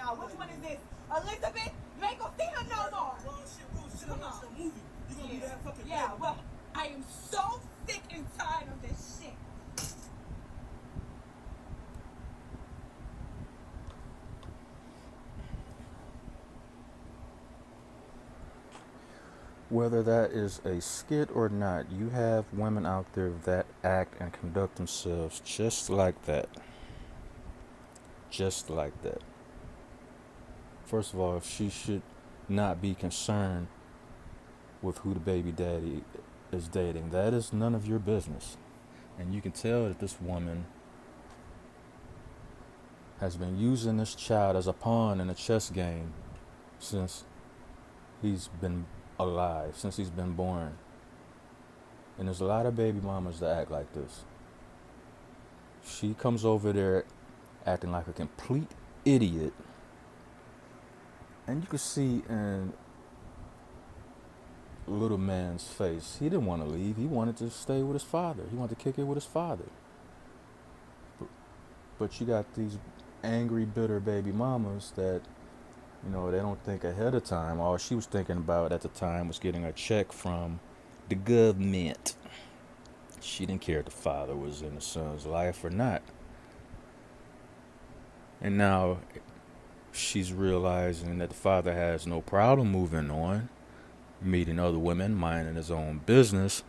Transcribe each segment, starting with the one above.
now. Which one is this? Elizabeth? You ain't gonna see her no more. Come on. You gonna be that fucking well, I am so sick and tired of this shit. Whether that is a skit or not, you have women out there that act and conduct themselves just like that. Just like that. First of all, she should not be concerned with who the baby daddy is dating. That is none of your business. And you can tell that this woman has been using this child as a pawn in a chess game since he's been alive, since he's been born. And there's a lot of baby mamas that act like this. She comes over there acting like a complete idiot. And you can see in little man's face, he didn't want to leave. He wanted to stay with his father. He wanted to kick it with his father. But you got these angry, bitter baby mamas that, they don't think ahead of time. All she was thinking about at the time was getting a check from the government. She didn't care if the father was in the son's life or not. And now she's realizing that the father has no problem moving on, meeting other women, minding his own business.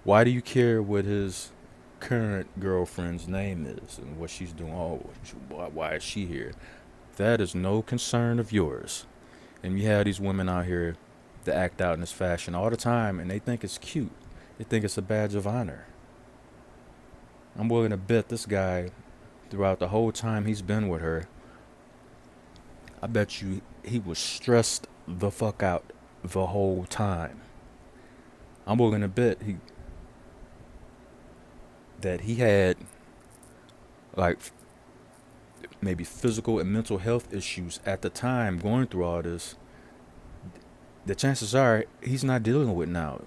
Why do you care what his current girlfriend's name is and what she's doing? Oh, why is she here? That is no concern of yours. And you have these women out here that act out in this fashion all the time, and they think it's cute. They think it's a badge of honor. I'm willing to bet this guy, throughout the whole time he's been with her, I bet you he was stressed the fuck out the whole time. I'm willing to bet that he had like maybe physical and mental health issues at the time going through all this. The chances are he's not dealing with now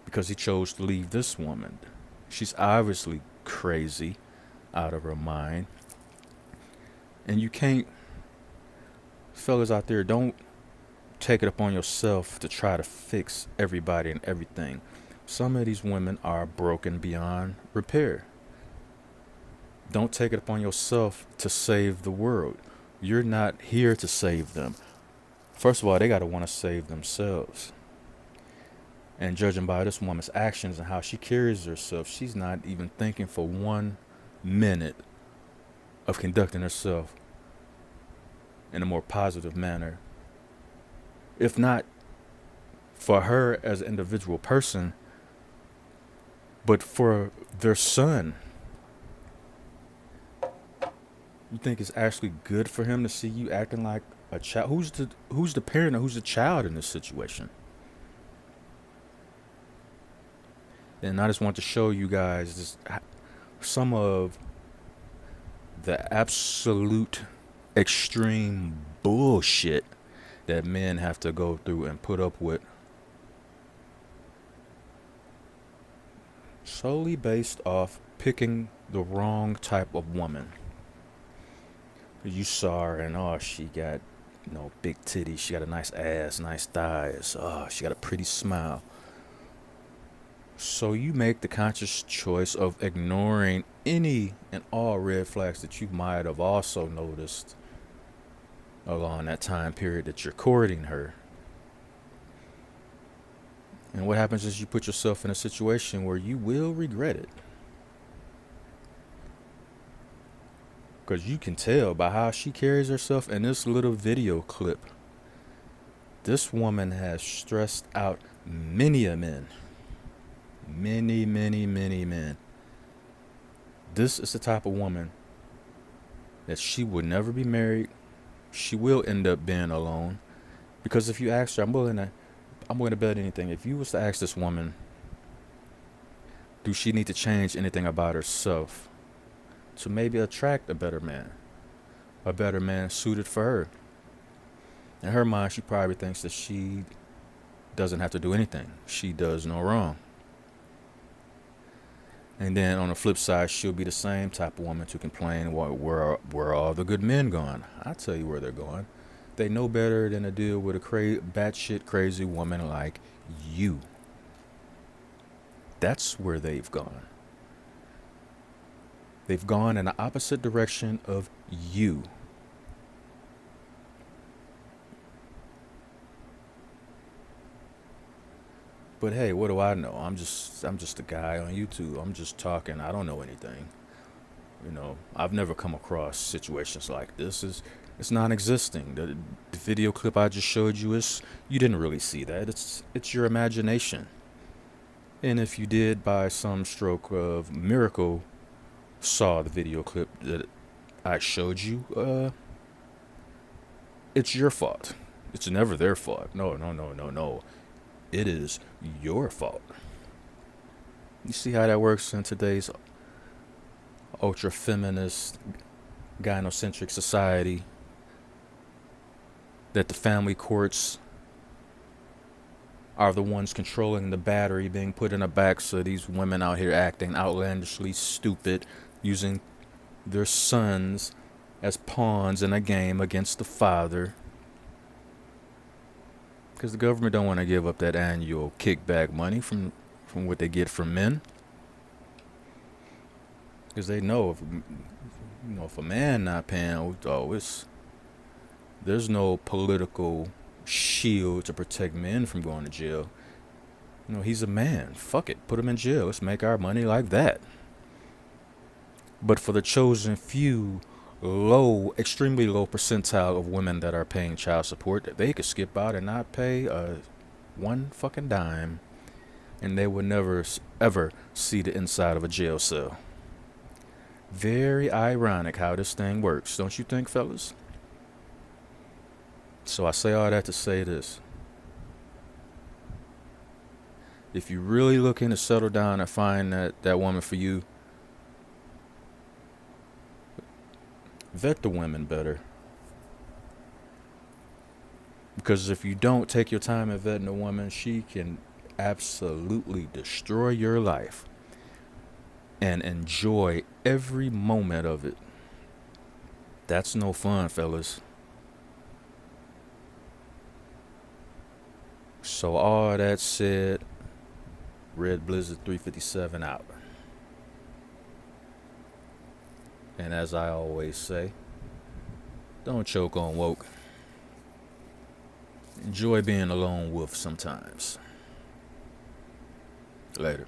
because he chose to leave this woman. She's obviously crazy, out of her mind. And you can't, fellas out there, don't take it upon yourself to try to fix everybody and everything. Some of these women are broken beyond repair. Don't take it upon yourself to save the world. You're not here to save them. First of all, they got to want to save themselves. And judging by this woman's actions and how she carries herself, she's not even thinking for 1 minute of conducting herself in a more positive manner. If not for her as an individual person, but for their son. You think it's actually good for him to see you acting like a child? Who's the parent or who's the child in this situation? And I just want to show you guys some of the absolute extreme bullshit that men have to go through and put up with solely based off picking the wrong type of woman. You saw her and she got big titties, she got a nice ass, nice thighs, she got a pretty smile. So you make the conscious choice of ignoring any and all red flags that you might have also noticed along that time period that you're courting her. And what happens is you put yourself in a situation where you will regret it. Because you can tell by how she carries herself in this little video clip. This woman has stressed out many a men. Many, many, many men. This is the type of woman that she would never be married. She will end up being alone. Because if you ask her, I'm willing to bet anything. If you was to ask this woman, do she need to change anything about herself to maybe attract a better man suited for her? In her mind, she probably thinks that she doesn't have to do anything. She does no wrong. And then on the flip side, she'll be the same type of woman to complain, where are all the good men gone? I tell you where they're going. They know better than to deal with a batshit crazy woman like you. That's where they've gone. They've gone in the opposite direction of you. But hey, what do I know? I'm just a guy on YouTube. I'm just talking. I don't know anything. I've never come across situations like this. It's non-existing. The video clip I just showed you is you didn't really see that. It's your imagination. And if you did, by some stroke of miracle, saw the video clip that I showed you, it's your fault. It's never their fault. No, no, no, no, no. It is your fault. You see how that works in today's ultra feminist, gynocentric society? That the family courts are the ones controlling the battery being put in the backs of these women out here acting outlandishly stupid, using their sons as pawns in a game against the father. Because the government don't want to give up that annual kickback money from what they get from men. Because they know if a man not paying, there's no political shield to protect men from going to jail. He's a man. Fuck it. Put him in jail. Let's make our money like that. But for the chosen few, extremely low percentile of women that are paying child support, they could skip out and not pay one fucking dime, and they would never ever see the inside of a jail cell. Very ironic how this thing works, don't you think, fellas? So I say all that to say this. If you're really looking to settle down and find that woman for you, vet the women better. Because if you don't take your time in vetting a woman, she can absolutely destroy your life and enjoy every moment of it. That's no fun, fellas. So all that said, Red Blizzard 357 out. And as I always say, don't choke on woke. Enjoy being a lone wolf sometimes. Later.